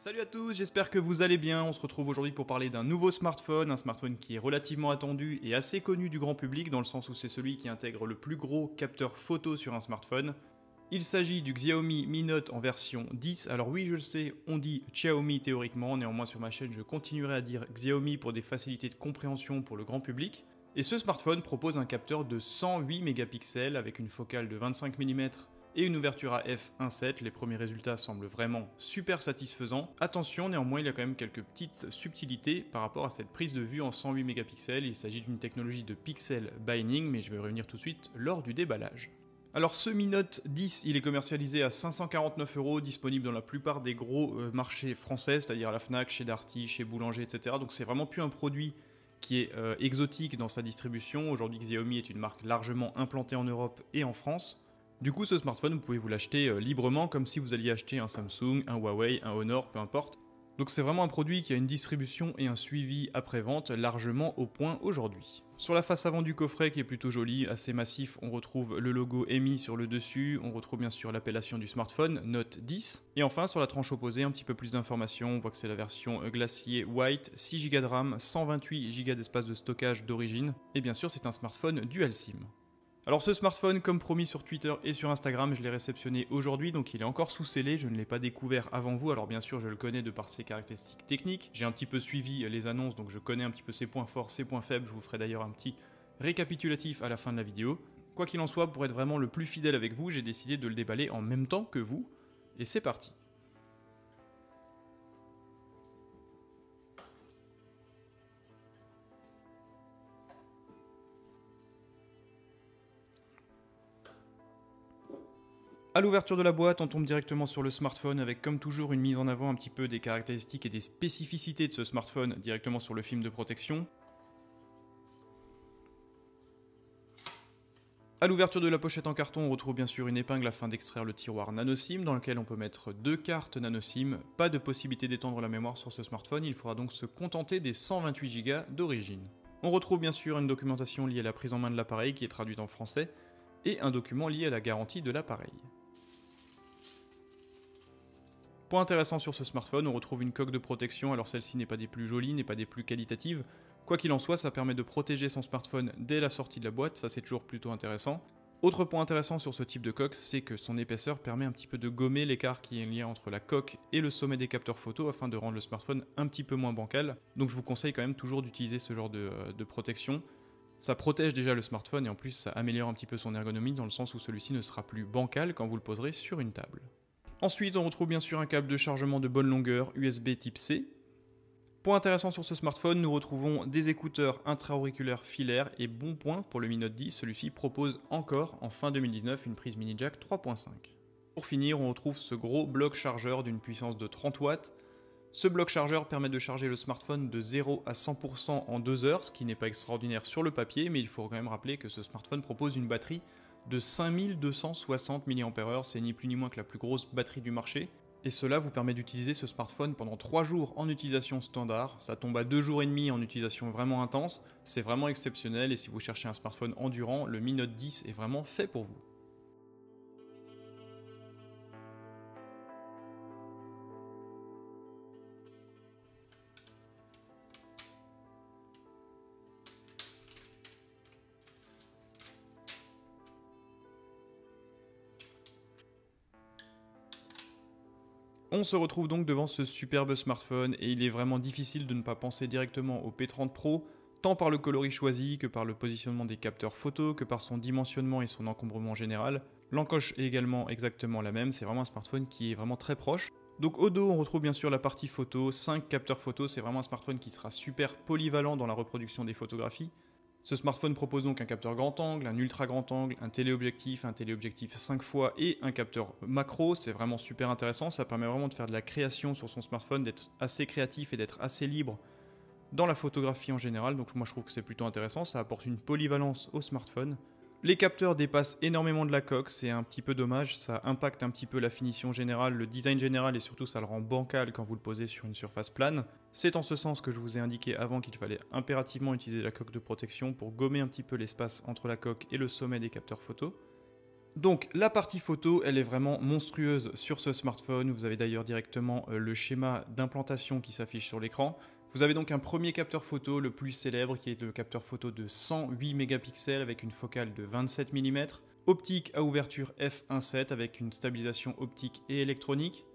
Salut à tous, j'espère que vous allez bien. On se retrouve aujourd'hui pour parler d'un nouveau smartphone, un smartphone qui est relativement attendu et assez connu du grand public dans le sens où c'est celui qui intègre le plus gros capteur photo sur un smartphone. Il s'agit du Xiaomi Mi Note en version 10. Alors oui, je le sais, on dit Xiaomi théoriquement, néanmoins sur ma chaîne je continuerai à dire Xiaomi pour des facilités de compréhension pour le grand public. Et ce smartphone propose un capteur de 108 mégapixels avec une focale de 25 mm et une ouverture à f1.7, les premiers résultats semblent vraiment super satisfaisants. Attention, néanmoins, il y a quand même quelques petites subtilités par rapport à cette prise de vue en 108 mégapixels. Il s'agit d'une technologie de pixel binding, mais je vais revenir tout de suite lors du déballage. Alors ce Mi Note 10, il est commercialisé à 549 €, disponible dans la plupart des gros marchés français, c'est-à-dire à la Fnac, chez Darty, chez Boulanger, etc. Donc c'est vraiment plus un produit qui est exotique dans sa distribution. Aujourd'hui, Xiaomi est une marque largement implantée en Europe et en France. Du coup, ce smartphone, vous pouvez vous l'acheter librement comme si vous alliez acheter un Samsung, un Huawei, un Honor, peu importe. Donc c'est vraiment un produit qui a une distribution et un suivi après-vente largement au point aujourd'hui. Sur la face avant du coffret qui est plutôt joli, assez massif, on retrouve le logo Mi sur le dessus, on retrouve bien sûr l'appellation du smartphone, Note 10. Et enfin sur la tranche opposée, un petit peu plus d'informations, on voit que c'est la version Glacier White, 6 Go de RAM, 128 Go d'espace de stockage d'origine, et bien sûr c'est un smartphone dual SIM. Alors ce smartphone, comme promis sur Twitter et sur Instagram, je l'ai réceptionné aujourd'hui, donc il est encore sous scellé, je ne l'ai pas découvert avant vous, alors bien sûr je le connais de par ses caractéristiques techniques, j'ai un petit peu suivi les annonces, donc je connais un petit peu ses points forts, ses points faibles, je vous ferai d'ailleurs un petit récapitulatif à la fin de la vidéo. Quoi qu'il en soit, pour être vraiment le plus fidèle avec vous, j'ai décidé de le déballer en même temps que vous, et c'est parti. A l'ouverture de la boîte, on tombe directement sur le smartphone avec comme toujours une mise en avant un petit peu des caractéristiques et des spécificités de ce smartphone directement sur le film de protection. A l'ouverture de la pochette en carton, on retrouve bien sûr une épingle afin d'extraire le tiroir NanoSIM dans lequel on peut mettre 2 cartes NanoSIM. Pas de possibilité d'étendre la mémoire sur ce smartphone, il faudra donc se contenter des 128 Go d'origine. On retrouve bien sûr une documentation liée à la prise en main de l'appareil qui est traduite en français et un document lié à la garantie de l'appareil. Point intéressant sur ce smartphone, on retrouve une coque de protection, alors celle-ci n'est pas des plus jolies, n'est pas des plus qualitatives. Quoi qu'il en soit, ça permet de protéger son smartphone dès la sortie de la boîte, ça c'est toujours plutôt intéressant. Autre point intéressant sur ce type de coque, c'est que son épaisseur permet un petit peu de gommer l'écart qui est lié entre la coque et le sommet des capteurs photo afin de rendre le smartphone un petit peu moins bancal. Donc je vous conseille quand même toujours d'utiliser ce genre de protection. Ça protège déjà le smartphone et en plus ça améliore un petit peu son ergonomie dans le sens où celui-ci ne sera plus bancal quand vous le poserez sur une table. Ensuite, on retrouve bien sûr un câble de chargement de bonne longueur USB type C. Point intéressant sur ce smartphone, nous retrouvons des écouteurs intra-auriculaires filaires et bon point pour le Mi Note 10, celui-ci propose encore en fin 2019 une prise mini jack 3.5. Pour finir, on retrouve ce gros bloc chargeur d'une puissance de 30 watts. Ce bloc chargeur permet de charger le smartphone de 0 à 100% en 2 heures, ce qui n'est pas extraordinaire sur le papier, mais il faut quand même rappeler que ce smartphone propose une batterie de 5260 mAh, c'est ni plus ni moins que la plus grosse batterie du marché, et cela vous permet d'utiliser ce smartphone pendant 3 jours en utilisation standard, ça tombe à 2 jours et demi en utilisation vraiment intense, c'est vraiment exceptionnel, et si vous cherchez un smartphone endurant, le Mi Note 10 est vraiment fait pour vous. On se retrouve donc devant ce superbe smartphone et il est vraiment difficile de ne pas penser directement au P30 Pro, tant par le coloris choisi que par le positionnement des capteurs photo, que par son dimensionnement et son encombrement général. L'encoche est également exactement la même, c'est vraiment un smartphone qui est vraiment très proche. Donc au dos, on retrouve bien sûr la partie photo, 5 capteurs photo, c'est vraiment un smartphone qui sera super polyvalent dans la reproduction des photographies. Ce smartphone propose donc un capteur grand angle, un ultra grand angle, un téléobjectif 5 fois et un capteur macro, c'est vraiment super intéressant, ça permet vraiment de faire de la création sur son smartphone, d'être assez créatif et d'être assez libre dans la photographie en général, donc moi je trouve que c'est plutôt intéressant, ça apporte une polyvalence au smartphone. Les capteurs dépassent énormément de la coque, c'est un petit peu dommage, ça impacte un petit peu la finition générale, le design général et surtout ça le rend bancal quand vous le posez sur une surface plane. C'est en ce sens que je vous ai indiqué avant qu'il fallait impérativement utiliser la coque de protection pour gommer un petit peu l'espace entre la coque et le sommet des capteurs photo. Donc la partie photo, elle est vraiment monstrueuse sur ce smartphone. Vous avez d'ailleurs directement le schéma d'implantation qui s'affiche sur l'écran. Vous avez donc un premier capteur photo, le plus célèbre, qui est le capteur photo de 108 mégapixels avec une focale de 27 mm, optique à ouverture f1.7 avec une stabilisation optique et électronique.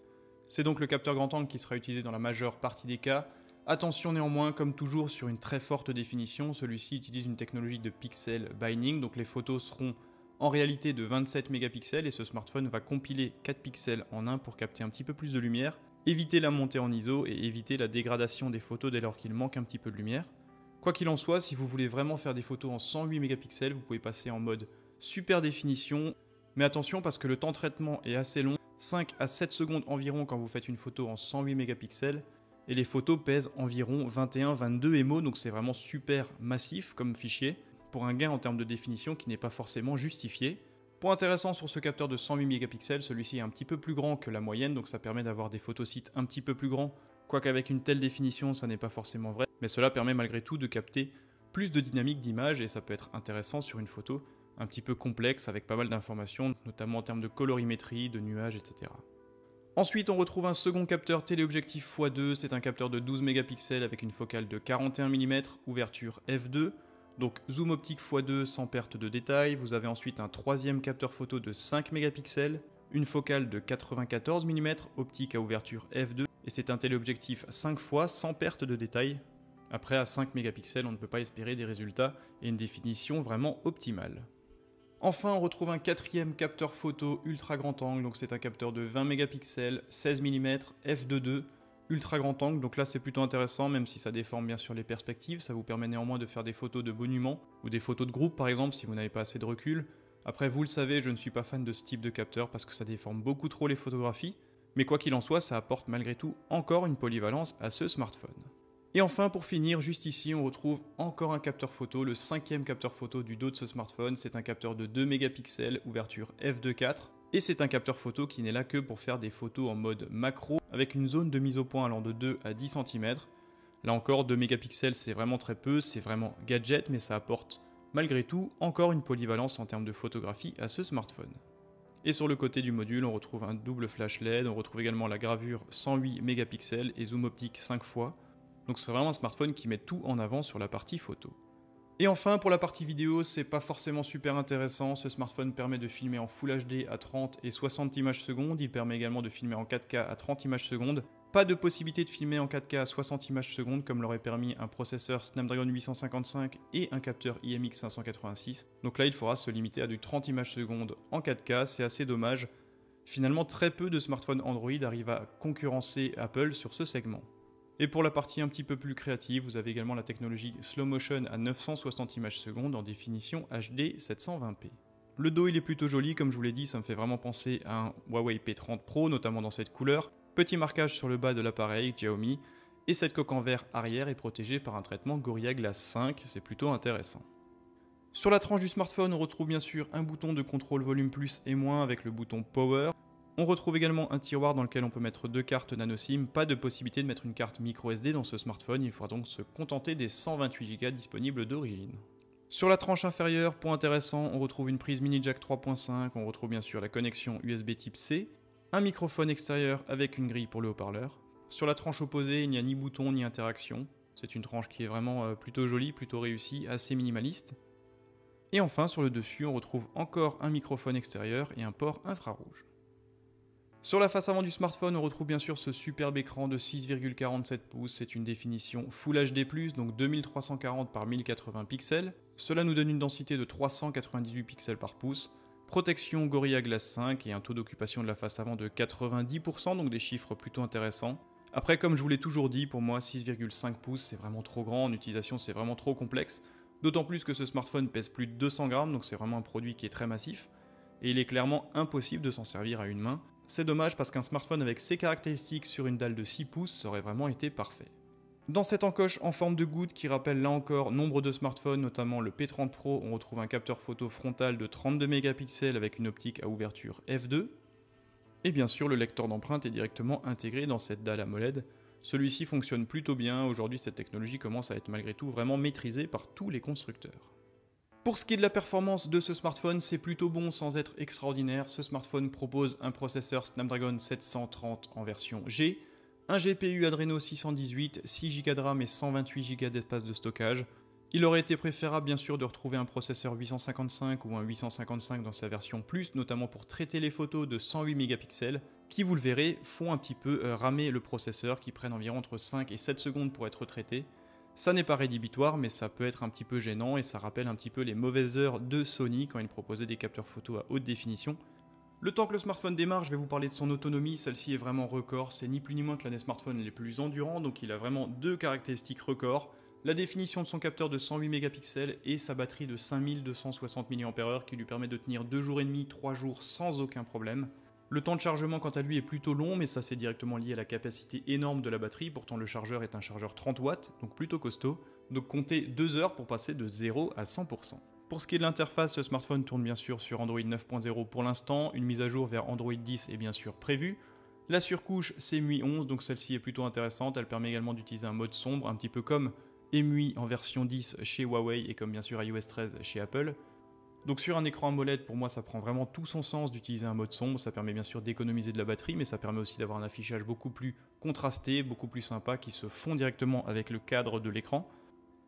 C'est donc le capteur grand angle qui sera utilisé dans la majeure partie des cas. Attention néanmoins, comme toujours, sur une très forte définition, celui-ci utilise une technologie de pixel binding, donc les photos seront en réalité de 27 mégapixels et ce smartphone va compiler 4 pixels en 1 pour capter un petit peu plus de lumière, éviter la montée en ISO et éviter la dégradation des photos dès lors qu'il manque un petit peu de lumière. Quoi qu'il en soit, si vous voulez vraiment faire des photos en 108 mégapixels, vous pouvez passer en mode super définition, mais attention parce que le temps de traitement est assez long, 5 à 7 secondes environ quand vous faites une photo en 108 mégapixels, et les photos pèsent environ 21-22 MO, donc c'est vraiment super massif comme fichier, pour un gain en termes de définition qui n'est pas forcément justifié. Point intéressant sur ce capteur de 108 mégapixels, celui-ci est un petit peu plus grand que la moyenne, donc ça permet d'avoir des photosites un petit peu plus grands, quoique avec une telle définition ça n'est pas forcément vrai, mais cela permet malgré tout de capter plus de dynamique d'image et ça peut être intéressant sur une photo un petit peu complexe avec pas mal d'informations, notamment en termes de colorimétrie, de nuages, etc. Ensuite, on retrouve un second capteur téléobjectif x2, c'est un capteur de 12 mégapixels avec une focale de 41 mm, ouverture f2, donc zoom optique x2 sans perte de détail. Vous avez ensuite un troisième capteur photo de 5 mégapixels, une focale de 94 mm, optique à ouverture f2, et c'est un téléobjectif 5 fois sans perte de détail. Après, à 5 mégapixels, on ne peut pas espérer des résultats et une définition vraiment optimale. Enfin, on retrouve un quatrième capteur photo ultra grand angle, donc c'est un capteur de 20 mégapixels, 16 mm, f2.2, ultra grand angle, donc là c'est plutôt intéressant, même si ça déforme bien sûr les perspectives, ça vous permet néanmoins de faire des photos de monuments, ou des photos de groupe par exemple, si vous n'avez pas assez de recul. Après, vous le savez, je ne suis pas fan de ce type de capteur parce que ça déforme beaucoup trop les photographies, mais quoi qu'il en soit, ça apporte malgré tout encore une polyvalence à ce smartphone. Et enfin, pour finir, juste ici, on retrouve encore un capteur photo, le cinquième capteur photo du dos de ce smartphone. C'est un capteur de 2 mégapixels, ouverture f2.4. Et c'est un capteur photo qui n'est là que pour faire des photos en mode macro, avec une zone de mise au point allant de 2 à 10 cm. Là encore, 2 mégapixels, c'est vraiment très peu, c'est vraiment gadget, mais ça apporte malgré tout encore une polyvalence en termes de photographie à ce smartphone. Et sur le côté du module, on retrouve un double flash LED, on retrouve également la gravure 108 mégapixels et zoom optique 5 fois. Donc c'est vraiment un smartphone qui met tout en avant sur la partie photo. Et enfin, pour la partie vidéo, c'est pas forcément super intéressant. Ce smartphone permet de filmer en Full HD à 30 et 60 images secondes. Il permet également de filmer en 4K à 30 images secondes. Pas de possibilité de filmer en 4K à 60 images secondes comme l'aurait permis un processeur Snapdragon 855 et un capteur IMX586. Donc là, il faudra se limiter à du 30 images secondes en 4K. C'est assez dommage. Finalement, très peu de smartphones Android arrivent à concurrencer Apple sur ce segment. Et pour la partie un petit peu plus créative, vous avez également la technologie Slow Motion à 960 images secondes en définition HD 720p. Le dos il est plutôt joli, comme je vous l'ai dit, ça me fait vraiment penser à un Huawei P30 Pro, notamment dans cette couleur. Petit marquage sur le bas de l'appareil Xiaomi, et cette coque en verre arrière est protégée par un traitement Gorilla Glass 5, c'est plutôt intéressant. Sur la tranche du smartphone, on retrouve bien sûr un bouton de contrôle volume plus et moins avec le bouton Power. On retrouve également un tiroir dans lequel on peut mettre 2 cartes nano SIM, pas de possibilité de mettre une carte micro SD dans ce smartphone, il faudra donc se contenter des 128 Go disponibles d'origine. Sur la tranche inférieure, point intéressant, on retrouve une prise mini jack 3.5, on retrouve bien sûr la connexion USB type C, un microphone extérieur avec une grille pour le haut-parleur. Sur la tranche opposée, il n'y a ni bouton ni interaction, c'est une tranche qui est vraiment plutôt jolie, plutôt réussie, assez minimaliste. Et enfin, sur le dessus, on retrouve encore un microphone extérieur et un port infrarouge. Sur la face avant du smartphone, on retrouve bien sûr ce superbe écran de 6,47 pouces, c'est une définition Full HD+, donc 2340 par 1080 pixels. Cela nous donne une densité de 398 pixels par pouce, protection Gorilla Glass 5 et un taux d'occupation de la face avant de 90%, donc des chiffres plutôt intéressants. Après, comme je vous l'ai toujours dit, pour moi 6,5 pouces c'est vraiment trop grand, en utilisation c'est vraiment trop complexe, d'autant plus que ce smartphone pèse plus de 200 grammes, donc c'est vraiment un produit qui est très massif, et il est clairement impossible de s'en servir à une main. C'est dommage parce qu'un smartphone avec ces caractéristiques sur une dalle de 6 pouces aurait vraiment été parfait. Dans cette encoche en forme de goutte qui rappelle là encore nombre de smartphones, notamment le P30 Pro, on retrouve un capteur photo frontal de 32 mégapixels avec une optique à ouverture f2. Et bien sûr, le lecteur d'empreintes est directement intégré dans cette dalle AMOLED. Celui-ci fonctionne plutôt bien, aujourd'hui cette technologie commence à être malgré tout vraiment maîtrisée par tous les constructeurs. Pour ce qui est de la performance de ce smartphone, c'est plutôt bon sans être extraordinaire. Ce smartphone propose un processeur Snapdragon 730 en version G, un GPU Adreno 618, 6 Go de RAM et 128 Go d'espace de stockage. Il aurait été préférable bien sûr de retrouver un processeur 855 ou un 855 dans sa version Plus, notamment pour traiter les photos de 108 mégapixels, qui vous le verrez font un petit peu ramer le processeur, qui prennent environ entre 5 et 7 secondes pour être traités. Ça n'est pas rédhibitoire, mais ça peut être un petit peu gênant et ça rappelle un petit peu les mauvaises heures de Sony quand ils proposaient des capteurs photo à haute définition. Le temps que le smartphone démarre, je vais vous parler de son autonomie, celle-ci est vraiment record, c'est ni plus ni moins que l'un des smartphones les plus endurants, donc il a vraiment deux caractéristiques records, la définition de son capteur de 108 mégapixels et sa batterie de 5260 mAh qui lui permet de tenir 2 jours et demi, 3 jours sans aucun problème. Le temps de chargement quant à lui est plutôt long, mais ça c'est directement lié à la capacité énorme de la batterie, pourtant le chargeur est un chargeur 30 watts, donc plutôt costaud, donc comptez 2 heures pour passer de 0 à 100%. Pour ce qui est de l'interface, ce smartphone tourne bien sûr sur Android 9.0 pour l'instant, une mise à jour vers Android 10 est bien sûr prévue. La surcouche c'est MUI 11, donc celle-ci est plutôt intéressante, elle permet également d'utiliser un mode sombre, un petit peu comme MUI en version 10 chez Huawei et comme bien sûr iOS 13 chez Apple. Donc sur un écran AMOLED, pour moi ça prend vraiment tout son sens d'utiliser un mode sombre, ça permet bien sûr d'économiser de la batterie, mais ça permet aussi d'avoir un affichage beaucoup plus contrasté, beaucoup plus sympa, qui se fond directement avec le cadre de l'écran,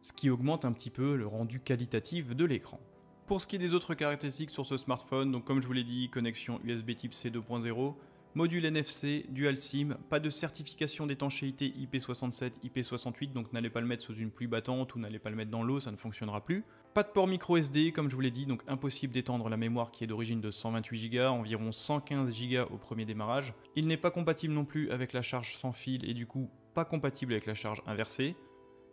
ce qui augmente un petit peu le rendu qualitatif de l'écran. Pour ce qui est des autres caractéristiques sur ce smartphone, donc comme je vous l'ai dit, connexion USB type C 2.0, module NFC, dual SIM, pas de certification d'étanchéité IP67, IP68, donc n'allez pas le mettre sous une pluie battante ou n'allez pas le mettre dans l'eau, ça ne fonctionnera plus. Pas de port micro SD, comme je vous l'ai dit, donc impossible d'étendre la mémoire qui est d'origine de 128 Go, environ 115 Go au premier démarrage. Il n'est pas compatible non plus avec la charge sans fil et du coup pas compatible avec la charge inversée.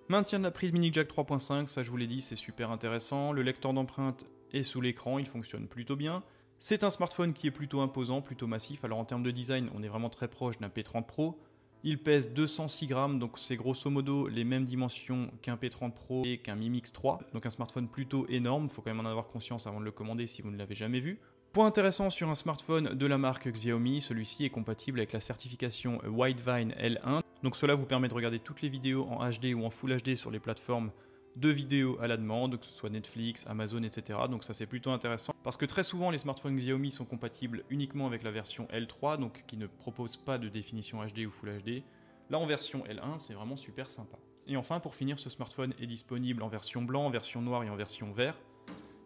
Maintien de la prise mini jack 3.5, ça je vous l'ai dit, c'est super intéressant. Le lecteur d'empreintes est sous l'écran, il fonctionne plutôt bien. C'est un smartphone qui est plutôt imposant, plutôt massif. Alors en termes de design, on est vraiment très proche d'un P30 Pro. Il pèse 206 grammes, donc c'est grosso modo les mêmes dimensions qu'un P30 Pro et qu'un Mi Mix 3. Donc un smartphone plutôt énorme, il faut quand même en avoir conscience avant de le commander si vous ne l'avez jamais vu. Point intéressant sur un smartphone de la marque Xiaomi, celui-ci est compatible avec la certification Widevine L1. Donc cela vous permet de regarder toutes les vidéos en HD ou en Full HD sur les plateformes de vidéos à la demande, que ce soit Netflix, Amazon, etc. Donc ça c'est plutôt intéressant parce que très souvent les smartphones Xiaomi sont compatibles uniquement avec la version L3, donc qui ne propose pas de définition HD ou Full HD. Là en version L1 c'est vraiment super sympa. Et enfin pour finir, ce smartphone est disponible en version blanc, en version noire et en version vert.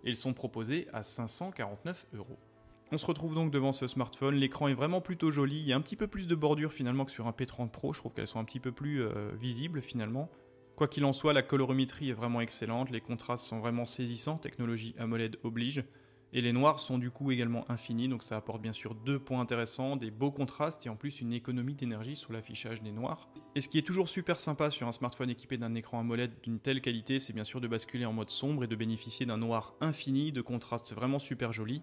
Et ils sont proposés à 549 €. On se retrouve donc devant ce smartphone, l'écran est vraiment plutôt joli, il y a un petit peu plus de bordure finalement que sur un P30 Pro, je trouve qu'elles sont un petit peu plus visibles finalement. Quoi qu'il en soit, la colorimétrie est vraiment excellente, les contrastes sont vraiment saisissants, technologie AMOLED oblige, et les noirs sont du coup également infinis, donc ça apporte bien sûr deux points intéressants, des beaux contrastes et en plus une économie d'énergie sur l'affichage des noirs. Et ce qui est toujours super sympa sur un smartphone équipé d'un écran AMOLED d'une telle qualité, c'est bien sûr de basculer en mode sombre et de bénéficier d'un noir infini, de contrastes vraiment super jolis.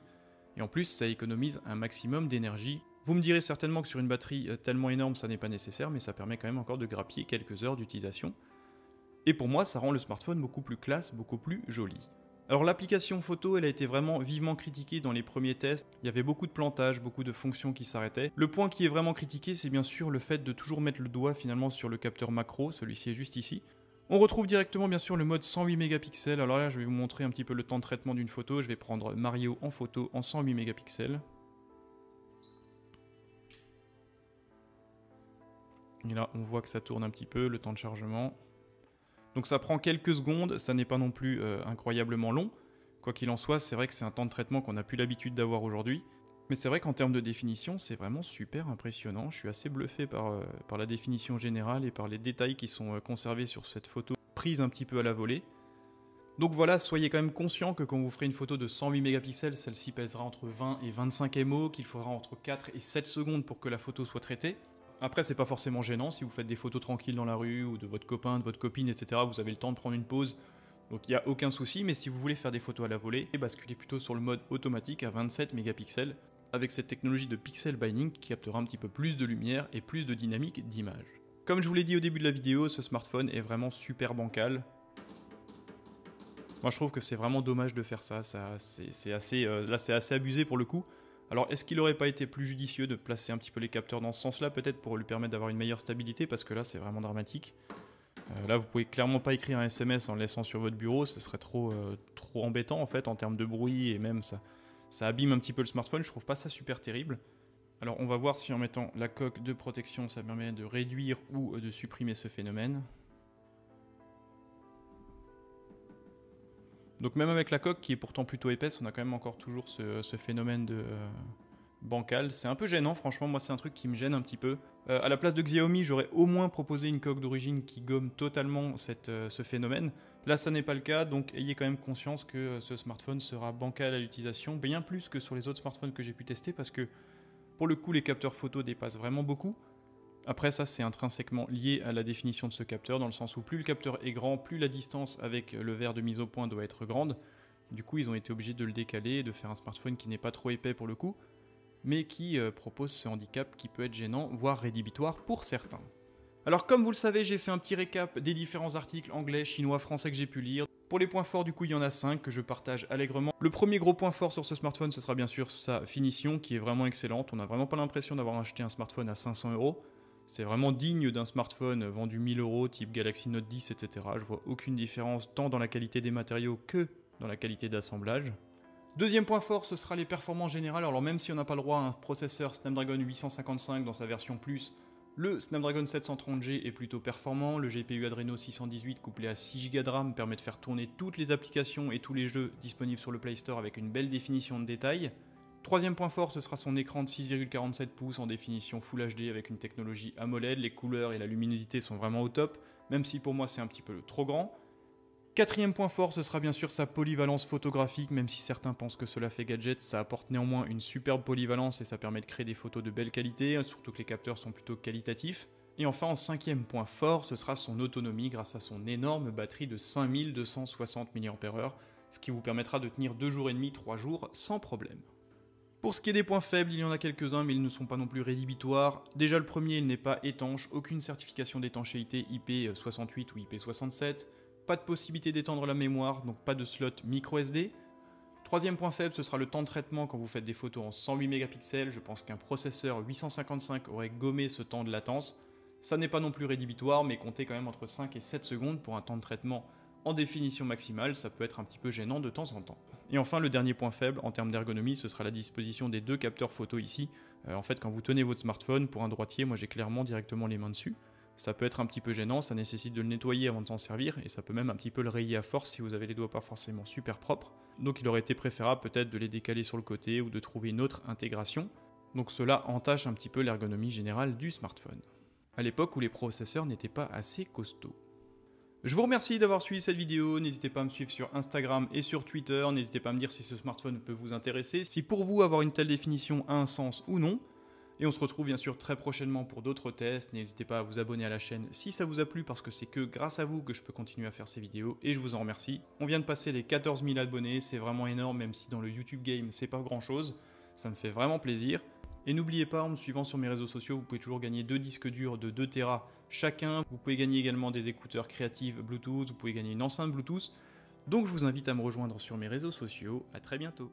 Et en plus, ça économise un maximum d'énergie. Vous me direz certainement que sur une batterie tellement énorme, ça n'est pas nécessaire, mais ça permet quand même encore de grappiller quelques heures d'utilisation. Et pour moi, ça rend le smartphone beaucoup plus classe, beaucoup plus joli. Alors l'application photo, elle a été vraiment vivement critiquée dans les premiers tests. Il y avait beaucoup de plantages, beaucoup de fonctions qui s'arrêtaient. Le point qui est vraiment critiqué, c'est bien sûr le fait de toujours mettre le doigt finalement sur le capteur macro, celui-ci est juste ici. On retrouve directement bien sûr le mode 108 mégapixels. Alors là, je vais vous montrer un petit peu le temps de traitement d'une photo. Je vais prendre Mario en photo en 108 mégapixels. Et là, on voit que ça tourne un petit peu, le temps de chargement. Donc ça prend quelques secondes, ça n'est pas non plus incroyablement long. Quoi qu'il en soit, c'est vrai que c'est un temps de traitement qu'on n'a plus l'habitude d'avoir aujourd'hui. Mais c'est vrai qu'en termes de définition, c'est vraiment super impressionnant. Je suis assez bluffé par la définition générale et par les détails qui sont conservés sur cette photo prise un petit peu à la volée. Donc voilà, soyez quand même conscient que quand vous ferez une photo de 108 mégapixels, celle-ci pèsera entre 20 et 25 MO, qu'il faudra entre 4 et 7 secondes pour que la photo soit traitée. Après, c'est pas forcément gênant si vous faites des photos tranquilles dans la rue ou de votre copain, de votre copine, etc. Vous avez le temps de prendre une pause, donc il n'y a aucun souci. Mais si vous voulez faire des photos à la volée, basculez plutôt sur le mode automatique à 27 mégapixels avec cette technologie de pixel binding qui captera un petit peu plus de lumière et plus de dynamique d'image. Comme je vous l'ai dit au début de la vidéo, ce smartphone est vraiment super bancal. Moi, je trouve que c'est vraiment dommage de faire ça. Là, c'est assez abusé pour le coup. Alors, est-ce qu'il n'aurait pas été plus judicieux de placer un petit peu les capteurs dans ce sens-là, peut-être pour lui permettre d'avoir une meilleure stabilité, parce que là, c'est vraiment dramatique. Là, vous pouvez clairement pas écrire un SMS en le laissant sur votre bureau, ce serait trop embêtant en fait en termes de bruit, et même ça abîme un petit peu le smartphone, je trouve pas ça super terrible. Alors on va voir si en mettant la coque de protection, ça permet de réduire ou de supprimer ce phénomène. Donc même avec la coque qui est pourtant plutôt épaisse, on a quand même encore toujours ce phénomène de bancal. C'est un peu gênant, franchement, moi c'est un truc qui me gêne un petit peu. À la place de Xiaomi, j'aurais au moins proposé une coque d'origine qui gomme totalement ce phénomène. Là, ça n'est pas le cas, donc ayez quand même conscience que ce smartphone sera bancal à l'utilisation, bien plus que sur les autres smartphones que j'ai pu tester, parce que pour le coup, les capteurs photo dépassent vraiment beaucoup. Après ça, c'est intrinsèquement lié à la définition de ce capteur, dans le sens où plus le capteur est grand, plus la distance avec le verre de mise au point doit être grande. Du coup, ils ont été obligés de le décaler, de faire un smartphone qui n'est pas trop épais pour le coup, mais qui propose ce handicap qui peut être gênant, voire rédhibitoire pour certains. Alors comme vous le savez, j'ai fait un petit récap des différents articles anglais, chinois, français que j'ai pu lire. Pour les points forts, du coup, il y en a 5 que je partage allègrement. Le premier gros point fort sur ce smartphone, ce sera bien sûr sa finition, qui est vraiment excellente. On n'a vraiment pas l'impression d'avoir acheté un smartphone à 500 €. C'est vraiment digne d'un smartphone vendu 1000 €, type Galaxy Note 10, etc. Je vois aucune différence tant dans la qualité des matériaux que dans la qualité d'assemblage. Deuxième point fort, ce sera les performances générales. Alors même si on n'a pas le droit à un processeur Snapdragon 855 dans sa version Plus, le Snapdragon 730G est plutôt performant. Le GPU Adreno 618 couplé à 6 Go de RAM permet de faire tourner toutes les applications et tous les jeux disponibles sur le Play Store avec une belle définition de détail. Troisième point fort, ce sera son écran de 6,47 pouces en définition Full HD avec une technologie AMOLED. Les couleurs et la luminosité sont vraiment au top, même si pour moi c'est un petit peu trop grand. Quatrième point fort, ce sera bien sûr sa polyvalence photographique, même si certains pensent que cela fait gadget, ça apporte néanmoins une superbe polyvalence et ça permet de créer des photos de belle qualité, surtout que les capteurs sont plutôt qualitatifs. Et enfin, en cinquième point fort, ce sera son autonomie grâce à son énorme batterie de 5260 mAh, ce qui vous permettra de tenir 2 jours et demi, 3 jours sans problème. Pour ce qui est des points faibles, il y en a quelques-uns, mais ils ne sont pas non plus rédhibitoires. Déjà le premier, il n'est pas étanche, aucune certification d'étanchéité IP68 ou IP67, pas de possibilité d'étendre la mémoire, donc pas de slot micro SD. Troisième point faible, ce sera le temps de traitement quand vous faites des photos en 108 mégapixels. Je pense qu'un processeur 855 aurait gommé ce temps de latence. Ça n'est pas non plus rédhibitoire, mais comptez quand même entre 5 et 7 secondes pour un temps de traitement en définition maximale, ça peut être un petit peu gênant de temps en temps. Et enfin, le dernier point faible en termes d'ergonomie, ce sera la disposition des 2 capteurs photo ici. En fait, quand vous tenez votre smartphone, pour un droitier, moi j'ai clairement directement les mains dessus. Ça peut être un petit peu gênant, ça nécessite de le nettoyer avant de s'en servir, et ça peut même un petit peu le rayer à force si vous avez les doigts pas forcément super propres. Donc il aurait été préférable peut-être de les décaler sur le côté ou de trouver une autre intégration. Donc cela entache un petit peu l'ergonomie générale du smartphone. À l'époque où les processeurs n'étaient pas assez costauds. Je vous remercie d'avoir suivi cette vidéo, n'hésitez pas à me suivre sur Instagram et sur Twitter, n'hésitez pas à me dire si ce smartphone peut vous intéresser, si pour vous avoir une telle définition a un sens ou non. Et on se retrouve bien sûr très prochainement pour d'autres tests, n'hésitez pas à vous abonner à la chaîne si ça vous a plu parce que c'est que grâce à vous que je peux continuer à faire ces vidéos et je vous en remercie. On vient de passer les 14 000 abonnés, c'est vraiment énorme même si dans le YouTube game c'est pas grand chose, ça me fait vraiment plaisir. Et n'oubliez pas, en me suivant sur mes réseaux sociaux, vous pouvez toujours gagner 2 disques durs de 2 Tera chacun. Vous pouvez gagner également des écouteurs créatives Bluetooth, vous pouvez gagner une enceinte Bluetooth. Donc je vous invite à me rejoindre sur mes réseaux sociaux. À très bientôt.